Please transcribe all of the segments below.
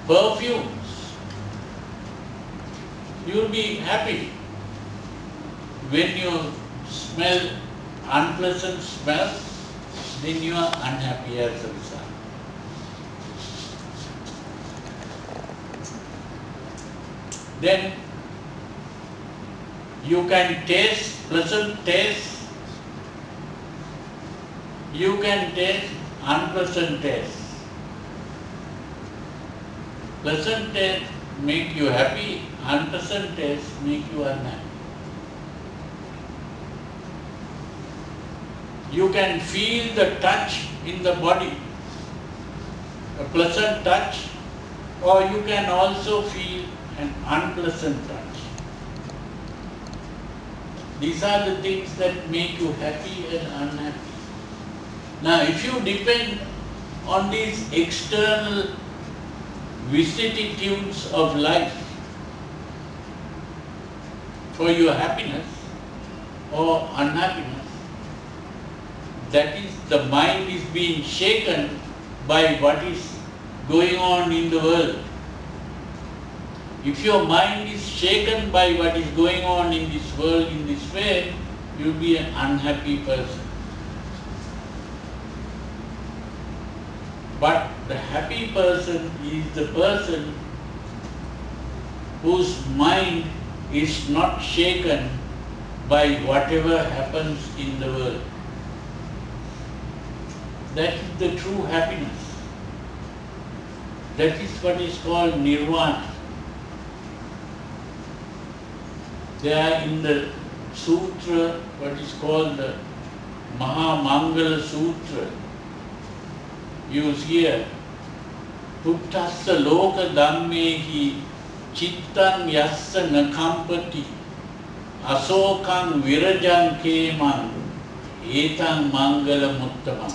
perfumes, you will be happy. When you smell unpleasant smells, then you are unhappy as a result. Then you can taste pleasant taste, you can taste unpleasant taste. Pleasant taste make you happy, unpleasant taste make you unhappy. You can feel the touch in the body, a pleasant touch, or you can also feel an unpleasant touch. These are the things that make you happy and unhappy. Now, if you depend on these external vicissitudes of life for your happiness or unhappiness, that is, the mind is being shaken by what is going on in the world. If your mind is shaken by what is going on in this world in this way, you will be an unhappy person. But the happy person is the person whose mind is not shaken by whatever happens in the world. That is the true happiness. That is what is called nirvana. There in the sutra, what is called the Mahamangala Sutra, you hear, Puttassa loka dhammehi chittan yassa nakampati asokang virajang kemang etang mangala muttamam.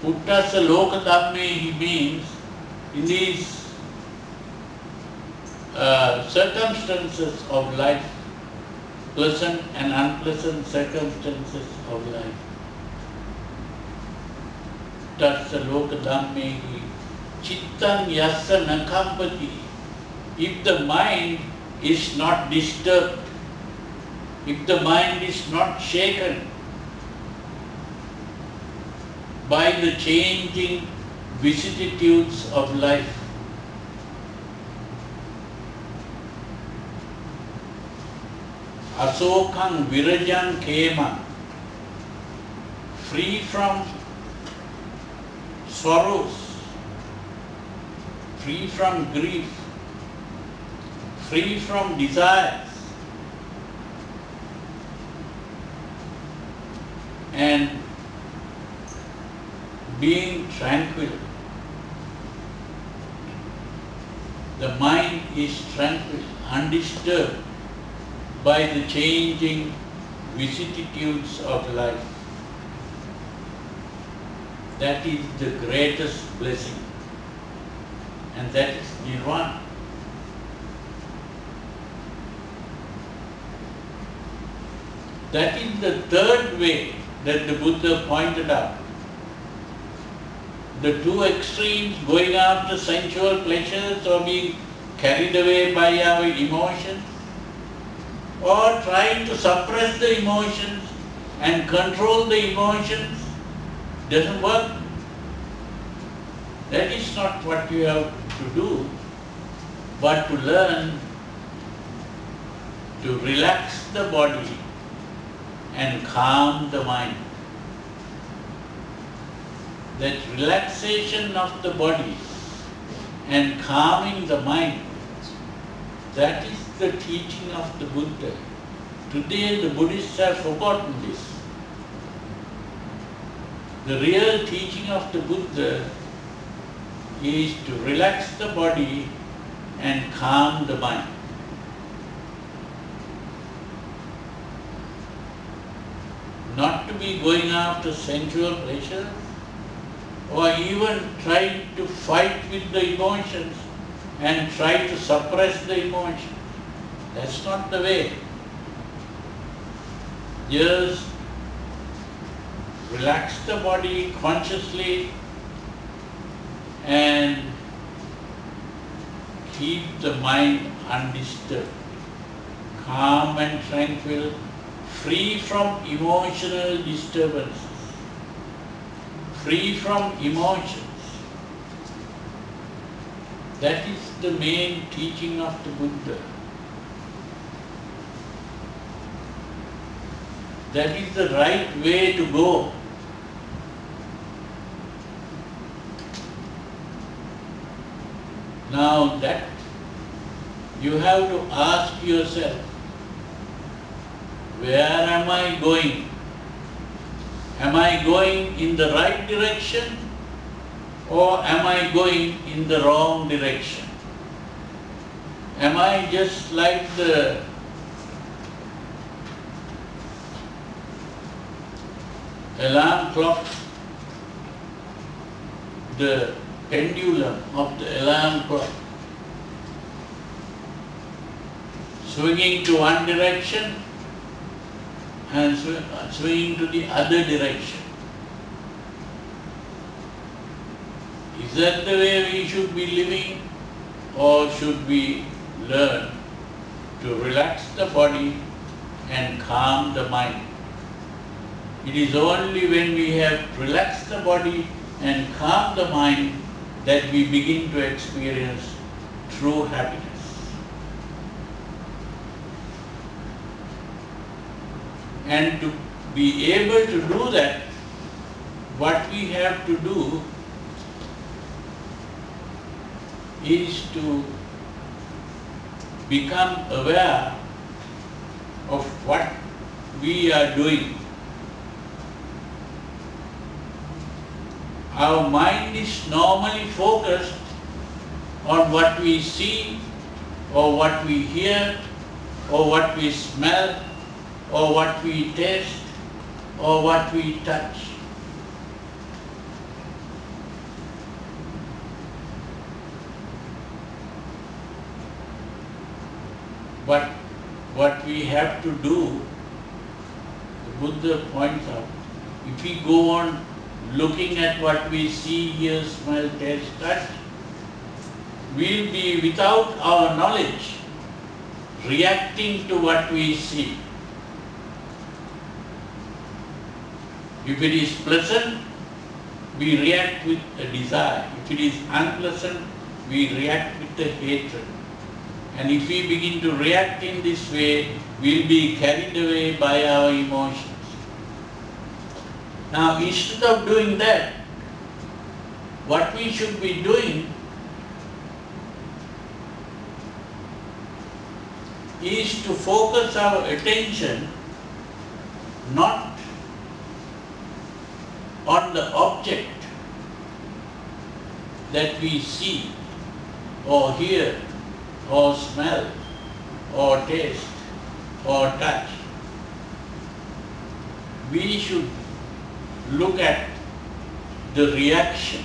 Puttassa loka dhammehi means in these circumstances of life, pleasant and unpleasant circumstances of life. Tatsa loka dhammehi chittan yassa nakampati. If the mind is not disturbed, if the mind is not shaken by the changing vicissitudes of life, asokang virajang kema, free from sorrows, free from grief, free from desires, and being tranquil. The mind is tranquil, undisturbed by the changing vicissitudes of life. That is the greatest blessing, and that is nirvana. That is the third way that the Buddha pointed out. The two extremes, going after sensual pleasures or being carried away by our emotions, or trying to suppress the emotions and control the emotions, doesn't work. That is not what you have to do, but to learn to relax the body and calm the mind. That relaxation of the body and calming the mind, that is the teaching of the Buddha. Today the Buddhists have forgotten this. The real teaching of the Buddha is to relax the body and calm the mind. Not to be going after sensual pleasure or even trying to fight with the emotions and try to suppress the emotions. That's not the way. Just relax the body consciously and keep the mind undisturbed, calm and tranquil, free from emotional disturbances, free from emotions. That is the main teaching of the Buddha. That is the right way to go. Now that you have to ask yourself, where am I going? Am I going in the right direction or am I going in the wrong direction? Am I just like the alarm clock, the pendulum of the alarm clock, swinging to one direction and swinging to the other direction? Is that the way we should be living, or should we learn to relax the body and calm the mind? It is only when we have relaxed the body and calmed the mind that we begin to experience true happiness. And to be able to do that, what we have to do is to become aware of what we are doing. Our mind is normally focused on what we see, or what we hear, or what we smell, or what we taste, or what we touch. But what we have to do, the Buddha points out, if we go on looking at what we see, hear, smell, taste, touch, we'll be without our knowledge reacting to what we see. If it is pleasant, we react with a desire. If it is unpleasant, we react with a hatred. And if we begin to react in this way, we'll be carried away by our emotions. Now, instead of doing that, what we should be doing is to focus our attention not on the object that we see or hear or smell or taste or touch. We should look at the reaction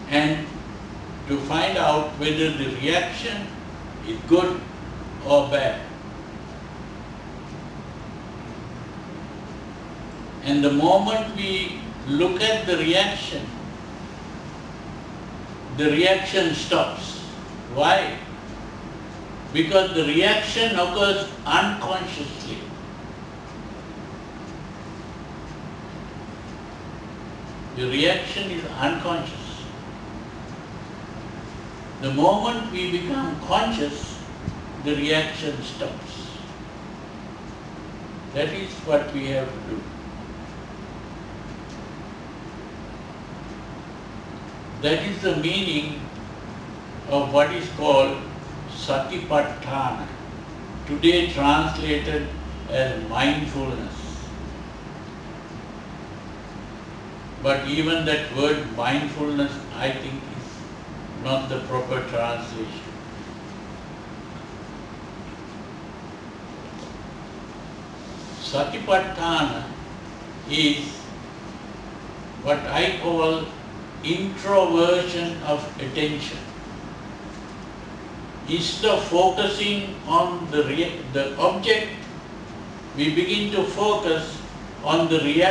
and to find out whether the reaction is good or bad. And the moment we look at the reaction stops. Why? Because the reaction occurs unconsciously. The reaction is unconscious. The moment we become conscious, the reaction stops. That is what we have to do. That is the meaning of what is called satipatthana, today translated as mindfulness. But even that word mindfulness, I think, is not the proper translation. Satipatthana is what I call introversion of attention. Instead of focusing on the object, we begin to focus on the reality.